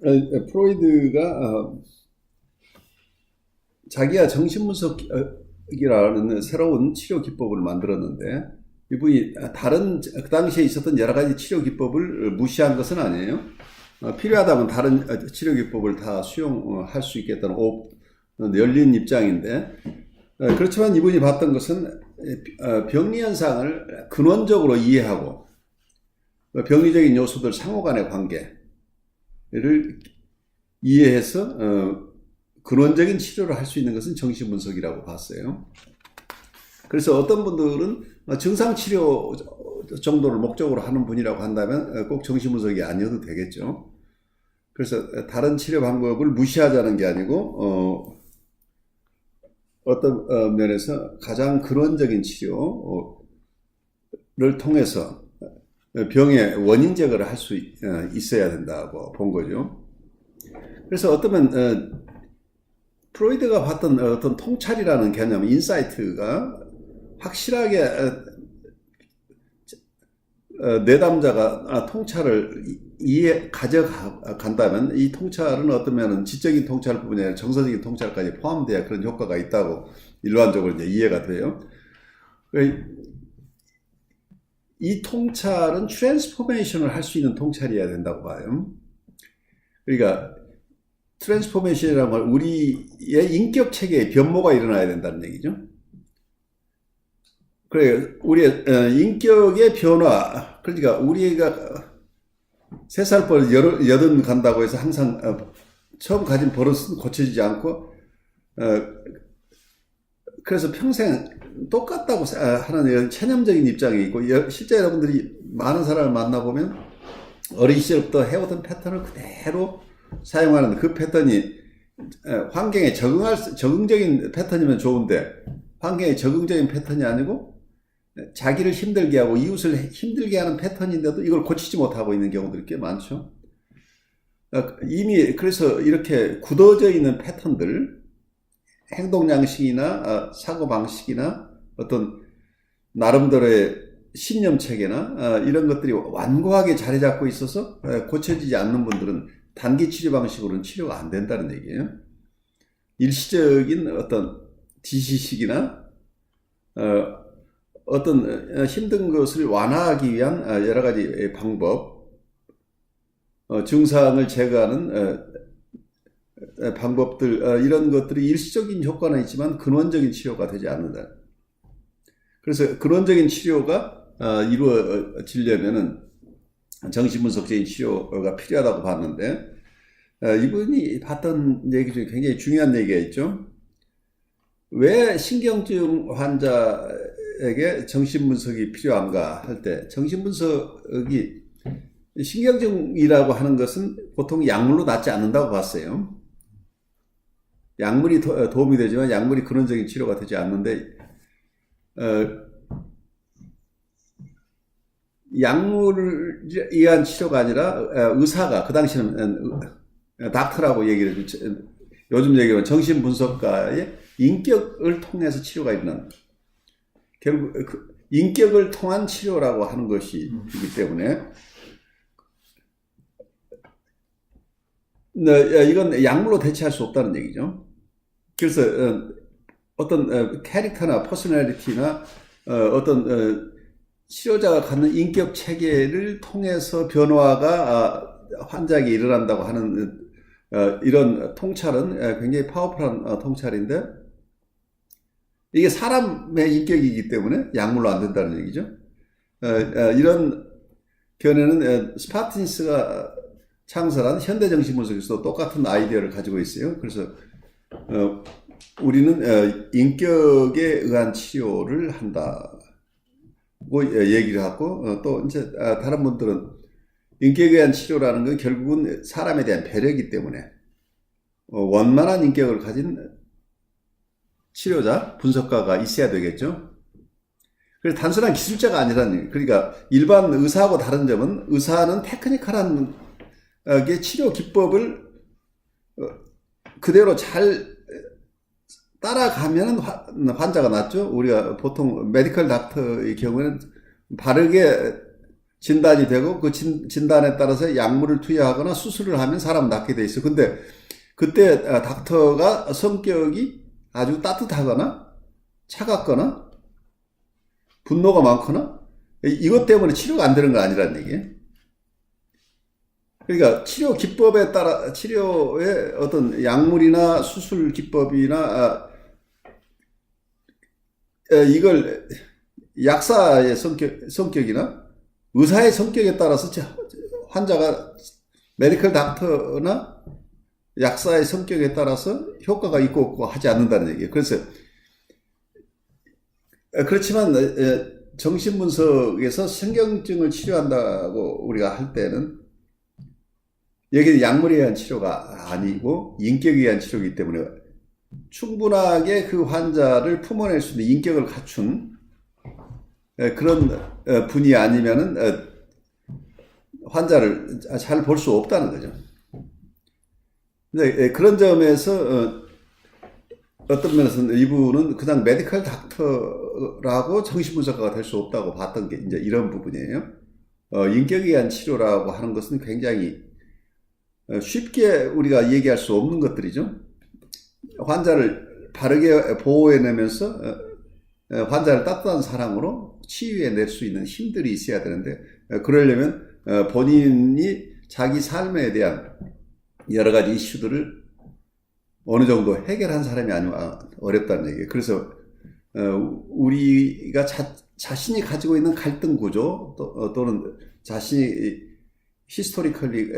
프로이드가 자기가 정신분석이라는 새로운 치료 기법을 만들었는데, 이분이 다른 그 당시에 있었던 여러 가지 치료 기법을 무시한 것은 아니에요. 필요하다면 다른 치료 기법을 다 수용할 수 있겠다는 열린 입장인데, 그렇지만 이분이 봤던 것은 병리 현상을 근원적으로 이해하고 병리적인 요소들 상호 간의 관계를 이해해서 근원적인 치료를 할 수 있는 것은 정신분석이라고 봤어요. 그래서 어떤 분들은 증상치료 정도를 목적으로 하는 분이라고 한다면 꼭 정신분석이 아니어도 되겠죠. 그래서 다른 치료 방법을 무시하자는 게 아니고 어떤 면에서 가장 근원적인 치료를 통해서 병의 원인 제거를 할 수 있어야 된다고 본 거죠. 그래서 어쩌면 프로이드가 봤던 어떤 통찰이라는 개념, 인사이트가 확실하게 내담자가 통찰을 가져간다면 이 통찰은 어쩌면 지적인 통찰뿐만 아니라 정서적인 통찰까지 포함되어 그런 효과가 있다고 일반적으로 이제 이해가 돼요. 이 통찰은 트랜스포메이션을 할 수 있는 통찰이어야 된다고 봐요. 그러니까 트랜스포메이션이라는 건 우리의 인격 체계에 변모가 일어나야 된다는 얘기죠. 그래, 우리의 인격의 변화, 그러니까 우리가 3살 버릇 80 간다고 해서 항상 처음 가진 버릇은 고쳐지지 않고 그래서 평생 똑같다고 하는 이런 체념적인 입장이 있고, 실제 여러분들이 많은 사람을 만나보면 어린 시절부터 해오던 패턴을 그대로 사용하는 그 패턴이 환경에 적응적인 패턴이면 좋은데, 환경에 적응적인 패턴이 아니고 자기를 힘들게 하고 이웃을 힘들게 하는 패턴인데도 이걸 고치지 못하고 있는 경우들이 꽤 많죠. 이미 그래서 이렇게 굳어져 있는 패턴들, 행동 양식이나 사고 방식이나 어떤 나름대로의 신념 체계나 이런 것들이 완고하게 자리 잡고 있어서 고쳐지지 않는 분들은 단기 치료 방식으로는 치료가 안 된다는 얘기예요. 일시적인 어떤 지시식이나 어떤 힘든 것을 완화하기 위한 여러 가지 방법, 증상을 제거하는 방법들, 이런 것들이 일시적인 효과는 있지만 근원적인 치료가 되지 않는다. 그래서 근원적인 치료가 이루어지려면은 정신분석적인 치료가 필요하다고 봤는데, 이분이 봤던 얘기 중에 굉장히 중요한 얘기가 있죠. 왜 신경증 환자에게 정신분석이 필요한가 할 때, 정신분석이 신경증이라고 하는 것은 보통 약물로 낫지 않는다고 봤어요. 약물이 도움이 되지만 약물이 근원적인 치료가 되지 않는데, 약물을 의한 치료가 아니라 의사가, 그 당시에는 닥터라고 얘기를 해주죠. 요즘 얘기하면 정신분석가의 인격을 통해서 치료가 일어난다. 결국 인격을 통한 치료라고 하는 것이기 때문에 이건 약물로 대체할 수 없다는 얘기죠. 그래서 어떤 캐릭터나 퍼스널리티나 어떤 치료자가 갖는 인격 체계를 통해서 변화가 환자에게 일어난다고 하는 이런 통찰은 굉장히 파워풀한 통찰인데, 이게 사람의 인격이기 때문에 약물로 안 된다는 얘기죠. 이런 견해는 스파틴스가 창설한 현대정신분석에서도 똑같은 아이디어를 가지고 있어요. 그래서 우리는 인격에 의한 치료를 한다고 얘기를 하고, 또 이제 다른 분들은 인격에 의한 치료라는 건 결국은 사람에 대한 배려이기 때문에 원만한 인격을 가진 치료자, 분석가가 있어야 되겠죠. 그래서 단순한 기술자가 아니라는, 그러니까 일반 의사하고 다른 점은 의사는 테크니컬한 치료 기법을 그대로 잘 따라가면 환자가 낫죠. 우리가 보통 메디컬 닥터의 경우에는 바르게 진단이 되고 그 진단에 따라서 약물을 투여하거나 수술을 하면 사람 낫게 돼 있어. 근데 그때 닥터가 성격이 아주 따뜻하거나 차갑거나 분노가 많거나 이것 때문에 치료가 안 되는 거 아니라는 얘기예요. 그러니까 치료 기법에 따라 치료의 어떤 약물이나 수술 기법이나 이걸 약사의 성격이나 의사의 성격에 따라서 환자가 메디컬 닥터나 약사의 성격에 따라서 효과가 있고 없고 하지 않는다는 얘기예요. 그래서 그렇지만 정신분석에서 신경증을 치료한다고 우리가 할 때는 여기는 약물에 의한 치료가 아니고 인격에 의한 치료이기 때문에 충분하게 그 환자를 품어낼 수 있는 인격을 갖춘 그런 분이 아니면은 환자를 잘 볼 수 없다는 거죠. 근데 그런 점에서 어떤 면에서는 이분은 그냥 메디컬 닥터라고 정신분석가가 될 수 없다고 봤던 게 이제 이런 부분이에요. 인격에 의한 치료라고 하는 것은 굉장히 쉽게 우리가 얘기할 수 없는 것들이죠. 환자를 바르게 보호해내면서 환자를 따뜻한 사랑으로 치유해낼 수 있는 힘들이 있어야 되는데 그러려면 본인이 자기 삶에 대한 여러 가지 이슈들을 어느 정도 해결한 사람이 아니면 어렵다는 얘기예요. 그래서 우리가 자신이 가지고 있는 갈등 구조 또는 자신이 히스토리컬리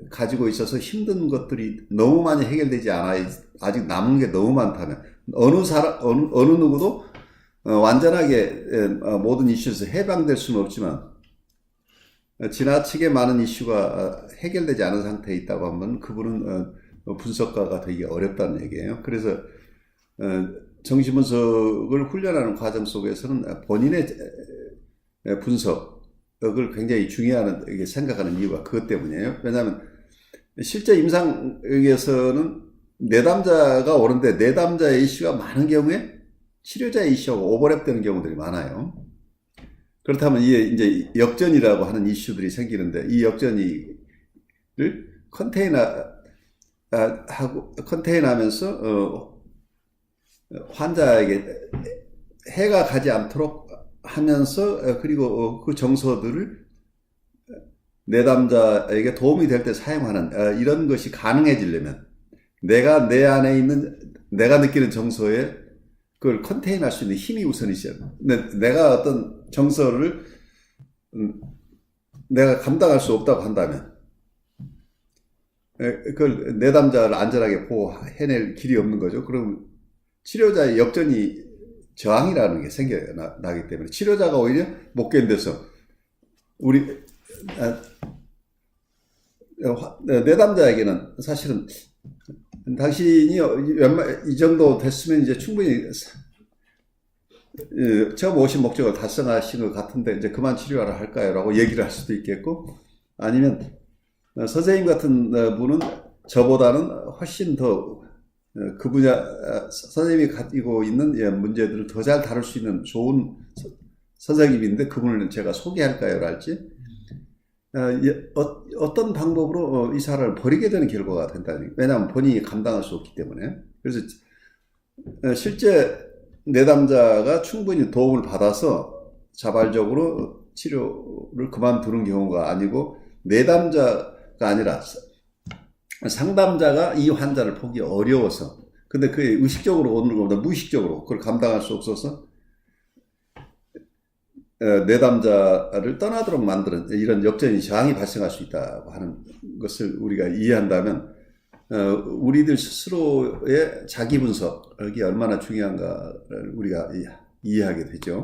가지고 있어서 힘든 것들이 너무 많이 해결되지 않아 아직 남은 게 너무 많다면 어느 누구도 완전하게 모든 이슈에서 해방될 수는 없지만 지나치게 많은 이슈가 해결되지 않은 상태에 있다고 하면 그분은 분석가가 되기 어렵다는 얘기예요. 그래서 정신분석을 훈련하는 과정 속에서는 본인의 분석을 굉장히 중요하게 생각하는 이유가 그것 때문이에요. 왜냐하면 실제 임상에서는 내담자가 오는데 내담자의 이슈가 많은 경우에 치료자의 이슈하고 오버랩되는 경우들이 많아요. 그렇다면 이게 이제 역전이라고 하는 이슈들이 생기는데 이 역전이를 컨테인하면서 환자에게 해가 가지 않도록 하면서 그리고 그 정서들을 내담자에게 도움이 될 때 사용하는 이런 것이 가능해지려면 내가 내 안에 있는 내가 느끼는 정서에 그걸 컨테인할 수 있는 힘이 우선 있어야 돼. 내가 어떤 정서를 내가 감당할 수 없다고 한다면 그걸 내담자를 안전하게 보호해낼 길이 없는 거죠. 그럼 치료자의 역전이 저항이라는 게 생겨나기 때문에 치료자가 오히려 못 견뎌서 우리 내담자에게는 사실은 당신이 이 정도 됐으면 이제 충분히 처음 오신 목적을 달성하신 것 같은데 이제 그만 치료하라 할까요? 라고 얘기를 할 수도 있겠고 아니면 선생님 같은 분은 저보다는 훨씬 더 그 분야 선생님이 가지고 있는 문제들을 더 잘 다룰 수 있는 좋은 선생님인데 그분을 제가 소개할까요? 랄지 어떤 방법으로 이 사람을 버리게 되는 결과가 된다는 왜냐하면 본인이 감당할 수 없기 때문에 그래서 실제 내담자가 충분히 도움을 받아서 자발적으로 치료를 그만두는 경우가 아니고 내담자가 아니라 상담자가 이 환자를 보기 어려워서 근데 그게 의식적으로 오는 것보다 무의식적으로 그걸 감당할 수 없어서 내담자를 떠나도록 만드는 이런 역전이 저항이 발생할 수 있다고 하는 것을 우리가 이해한다면 우리들 스스로의 자기 분석이 얼마나 중요한가를 우리가 이해하게 되죠.